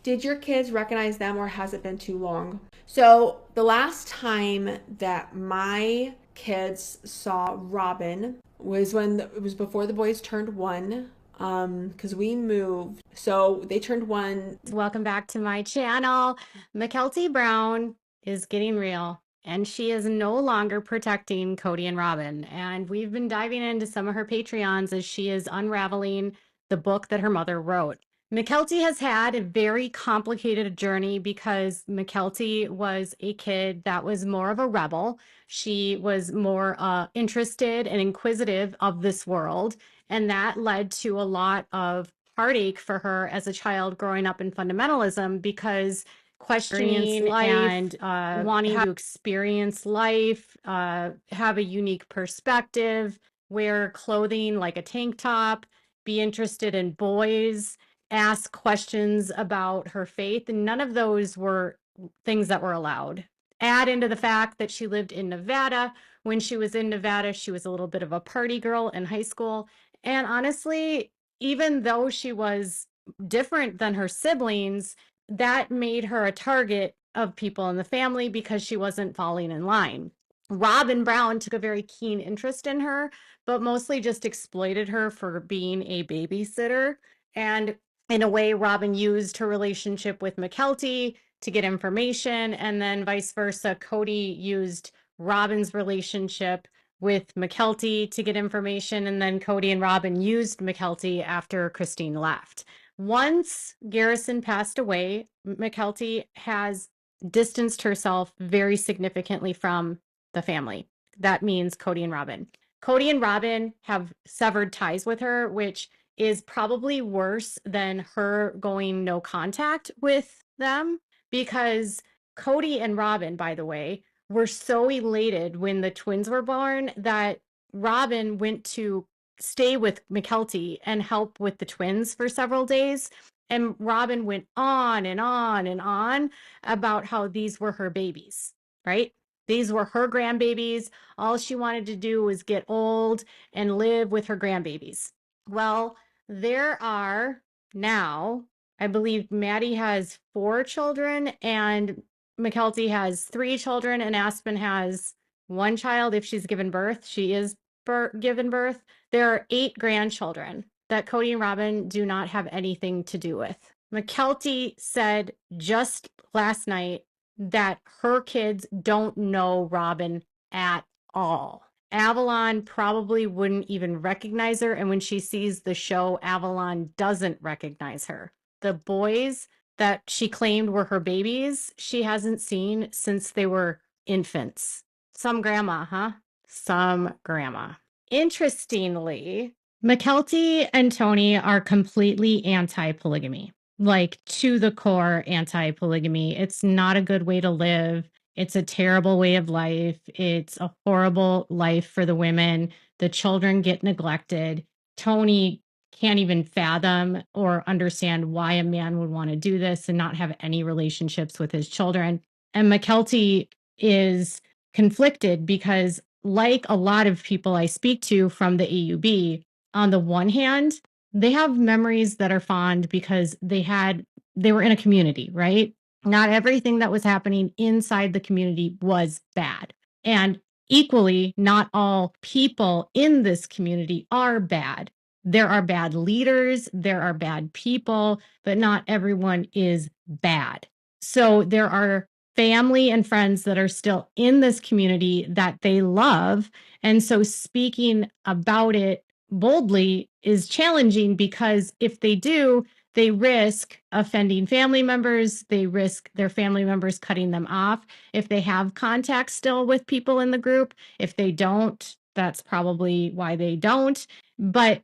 Did your kids recognize them or has it been too long? So, the last time that my kids saw Robyn was it was before the boys turned one. Because we moved. So they turned one. Welcome back to my channel. Mykelti Brown is getting real, and she is no longer protecting Kody and Robyn. And we've been diving into some of her Patreons as she is unraveling the book that her mother wrote. Mykelti has had a very complicated journey because Mykelti was a kid that was more of a rebel. She was more interested and inquisitive of this world, and that led to a lot of heartache for her as a child growing up in fundamentalism because questioning life and wanting to experience life, have a unique perspective, wear clothing like a tank top, be interested in boys, ask questions about her faith. And none of those were things that were allowed. Add into the fact that she lived in Nevada. When she was in Nevada, she was a little bit of a party girl in high school. And honestly, even though she was different than her siblings, that made her a target of people in the family because she wasn't falling in line. Robyn Brown took a very keen interest in her, but mostly just exploited her for being a babysitter. And in a way, Robyn used her relationship with Mykelti to get information, and then vice versa. Kody used Robyn's relationship with Mykelti to get information, and then Kody and Robyn used Mykelti after Christine left. Once Garrison passed away, Mykelti has distanced herself very significantly from the family. That means Kody and Robyn. Kody and Robyn have severed ties with her, which is probably worse than her going no contact with them, because Kody and Robyn, by the way, were so elated when the twins were born that Robyn went to stay with Mykelti and help with the twins for several days. And Robyn went on and on and on about how these were her babies, right? These were her grandbabies. All she wanted to do was get old and live with her grandbabies. Well, there are now, I believe Maddie has 4 children and Mykelti has 3 children, and Aspen has 1 child if she's given birth. She is given birth. There are 8 grandchildren that Kody and Robyn do not have anything to do with. Mykelti said just last night that her kids don't know Robyn at all. Avalon probably wouldn't even recognize her, and when she sees the show, Avalon doesn't recognize her. The boys that she claimed were her babies, she hasn't seen since they were infants. Some grandma, huh? Some grandma. Interestingly, Mykelti and Tony are completely anti-polygamy, like to the core anti-polygamy. It's not a good way to live. It's a terrible way of life. It's a horrible life for the women. The children get neglected. Tony can't even fathom or understand why a man would want to do this and not have any relationships with his children. And Mykelti is conflicted because, like a lot of people I speak to from the AUB, on the one hand, they have memories that are fond because they were in a community, right? Not everything that was happening inside the community was bad. And equally, not all people in this community are bad. There are bad leaders, there are bad people, but not everyone is bad. So there are family and friends that are still in this community that they love. And so speaking about it boldly is challenging because if they do, they risk offending family members. They risk their family members cutting them off if they have contact still with people in the group. If they don't, that's probably why they don't. But,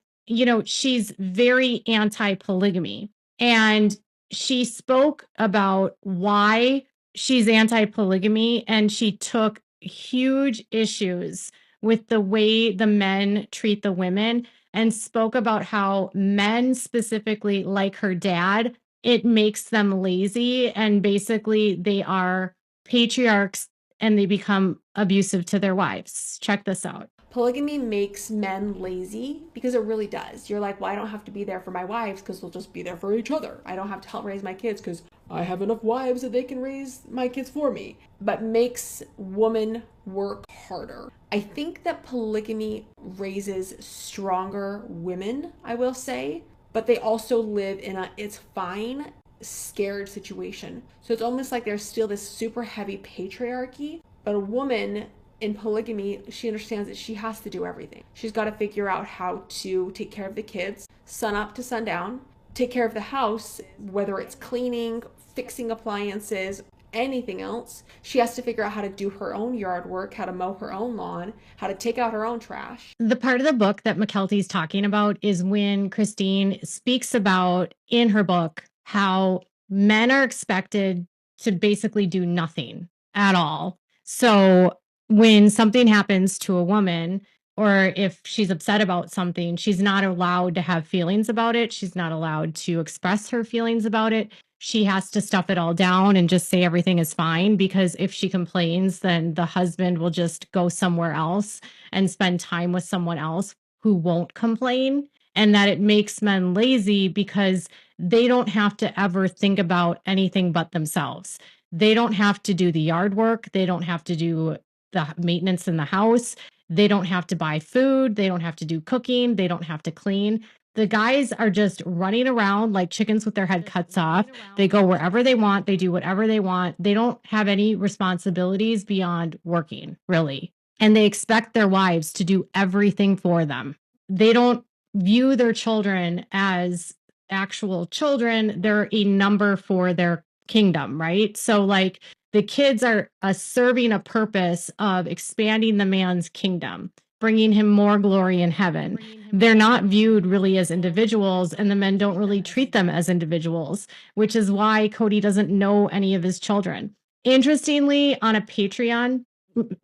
she's very anti-polygamy. And she spoke about why she's anti-polygamy, and she took huge issues with the way the men treat the women and spoke about how men specifically, like her dad, it makes them lazy and basically they are patriarchs and they become abusive to their wives. Check this out. polygamy makes men lazy, because it really does. You're like, well, I don't have to be there for my wives because they'll just be there for each other. I don't have to help raise my kids because I have enough wives that they can raise my kids for me. But makes women work harder. I think that polygamy raises stronger women, I will say, but they also live in a it's fine, scared situation. So it's almost like there's still this super heavy patriarchy, but a woman in polygamy, she understands that she has to do everything. She's got to figure out how to take care of the kids, sun up to sundown, take care of the house, whether it's cleaning, fixing appliances, anything else. She has to figure out how to do her own yard work, how to mow her own lawn, how to take out her own trash. The part of the book that Mykelti's talking about is when Christine speaks about in her book how men are expected to basically do nothing at all. So when something happens to a woman, or if she's upset about something, she's not allowed to have feelings about it. She's not allowed to express her feelings about it. She has to stuff it all down and just say everything is fine, because if she complains, then the husband will just go somewhere else and spend time with someone else who won't complain. And that it makes men lazy because they don't have to ever think about anything but themselves. They don't have to do the yard work. They don't have to do the maintenance in the house. They don't have to buy food. They don't have to do cooking. They don't have to clean. The guys are just running around like chickens with their head cuts off. They go wherever they want. They do whatever they want. They don't have any responsibilities beyond working, really. And they expect their wives to do everything for them. They don't view their children as actual children. They're a number for their kingdom, right? So like the kids are serving a purpose of expanding the man's kingdom, bringing him more glory in heaven. They're not viewed really as individuals, and the men don't really treat them as individuals, which is why Kody doesn't know any of his children. Interestingly, on a Patreon,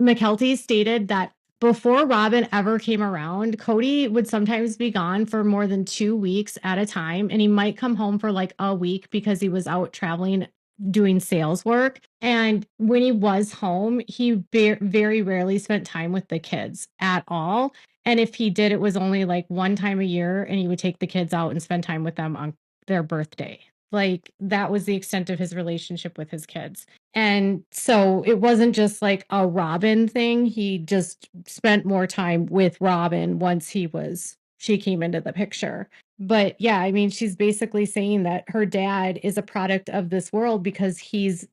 Mykelti stated that before Robyn ever came around, Kody would sometimes be gone for more than 2 weeks at a time, and he might come home for like a week because he was out traveling doing sales work. And when he was home, he very rarely spent time with the kids at all. And if he did, it was only like one time a year, and he would take the kids out and spend time with them on their birthday. Like that was the extent of his relationship with his kids. And so it wasn't just like a Robyn thing. He just spent more time with Robyn once she came into the picture. But yeah, I mean, she's basically saying that her dad is a product of this world because he's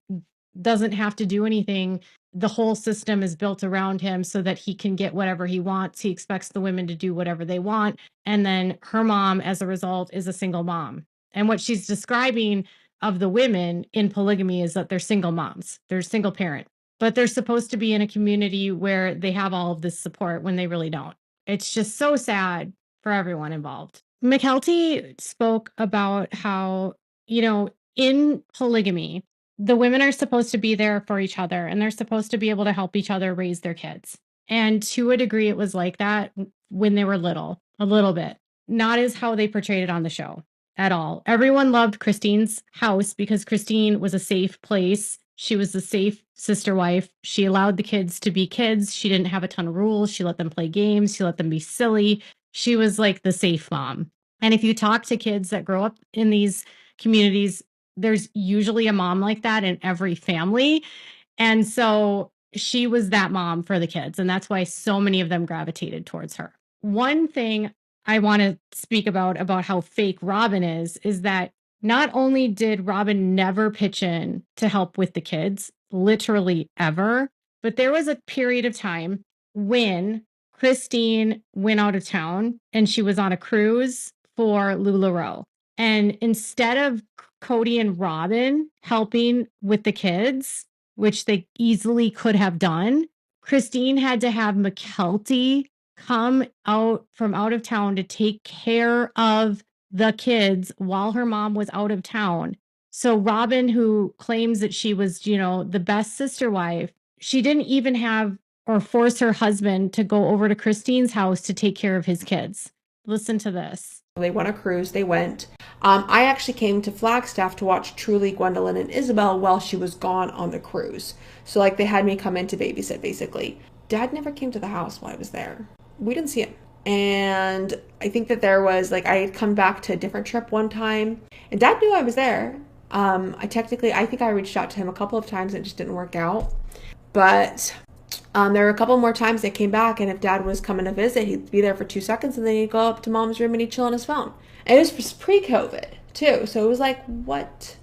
doesn't have to do anything. The whole system is built around him so that he can get whatever he wants. He expects the women to do whatever they want. And then her mom, as a result, is a single mom. And what she's describing of the women in polygamy is that they're single moms. They're single parent, but they're supposed to be in a community where they have all of this support when they really don't. It's just so sad for everyone involved. Mykelti spoke about how, in polygamy, the women are supposed to be there for each other, and they're supposed to be able to help each other raise their kids. And to a degree, it was like that when they were little, a little bit. Not as how they portrayed it on the show at all. Everyone loved Christine's house because Christine was a safe place. She was a safe sister wife. She allowed the kids to be kids. She didn't have a ton of rules. She let them play games. She let them be silly. She was like the safe mom. And if you talk to kids that grow up in these communities, there's usually a mom like that in every family. And so she was that mom for the kids. And that's why so many of them gravitated towards her. One thing I want to speak about how fake Robyn is that not only did Robyn never pitch in to help with the kids, literally ever, but there was a period of time when Christine went out of town and she was on a cruise for LuLaRoe. And instead of Kody and Robyn helping with the kids, which they easily could have done, Christine had to have Mykelti come out from out of town to take care of the kids while her mom was out of town. So Robyn, who claims that she was, the best sister wife, she didn't even have or force her husband to go over to Christine's house to take care of his kids. Listen to this. They went on a cruise. They went. I actually came to Flagstaff to watch Truly, Gwendolyn, and Isabel while she was gone on the cruise. So like they had me come in to babysit basically. Dad never came to the house while I was there. we didn't see him. And I think that there was like I had come back to a different trip one time, and Dad knew I was there. I think I reached out to him a couple of times and it just didn't work out. But there were a couple more times they came back, and if Dad was coming to visit, he'd be there for 2 seconds, and then he'd go up to Mom's room and he'd chill on his phone. And it was pre-COVID too, so it was like, what?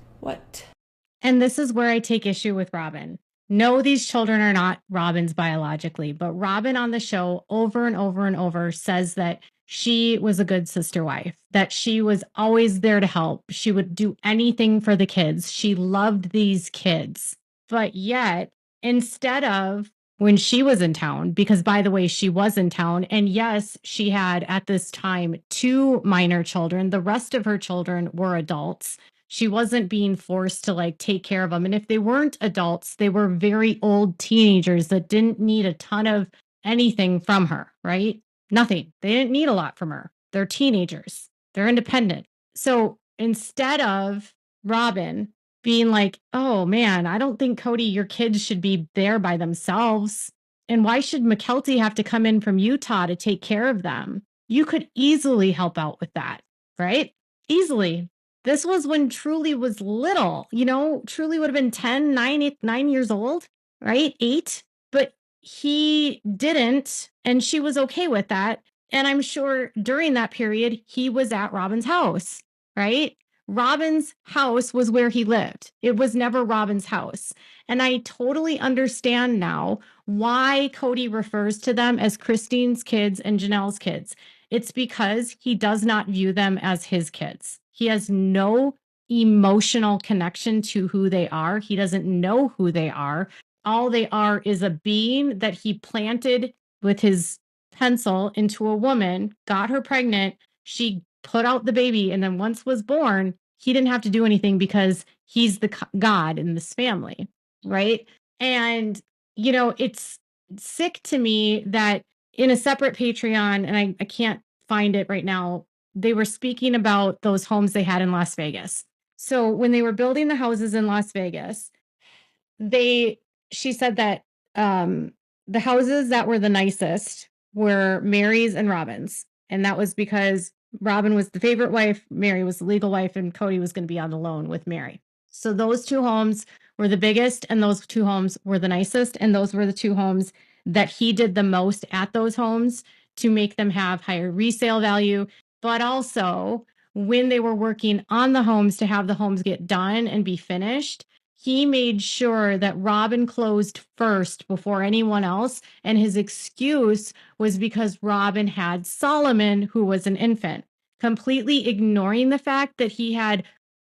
And this is where I take issue with Robyn. No, these children are not Robyn's biologically, but Robyn on the show over and over and over says that she was a good sister wife, that she was always there to help. She would do anything for the kids. She loved these kids. But yet, instead of when she was in town, because by the way, she was in town, and yes, she had at this time 2 minor children. The rest of her children were adults. She wasn't being forced to like take care of them. And if they weren't adults, they were very old teenagers that didn't need a ton of anything from her, right? Nothing. They didn't need a lot from her. They're teenagers. They're independent. So instead of Robyn being like, oh man, I don't think Kody, your kids should be there by themselves. And why should Mykelti have to come in from Utah to take care of them? You could easily help out with that, right? Easily. This was when Truly was little, Truly would have been 10, 9 years old, right? 8. But he didn't, and she was okay with that. And I'm sure during that period, he was at Robyn's house, right? Robyn's house was where he lived. It was never Robyn's house. And I totally understand now why Kody refers to them as Christine's kids and Janelle's kids. It's because he does not view them as his kids. He has no emotional connection to who they are. He doesn't know who they are. All they are is a being that he planted with his pencil into a woman, got her pregnant. She put out the baby, and then once was born, he didn't have to do anything because he's the God in this family, right? And, it's sick to me that in a separate Patreon, and I can't find it right now, they were speaking about those homes they had in Las Vegas. So when they were building the houses in Las Vegas, she said that the houses that were the nicest were Meri's and Robyn's. And that was because Robyn was the favorite wife, Meri was the legal wife, and Kody was going to be on the loan with Meri. So those 2 homes were the biggest, and those 2 homes were the nicest. And those were the 2 homes that he did the most at those homes to make them have higher resale value. But also, when they were working on the homes to have the homes get done and be finished, he made sure that Robyn closed first before anyone else. And his excuse was because Robyn had Solomon, who was an infant, completely ignoring the fact that he had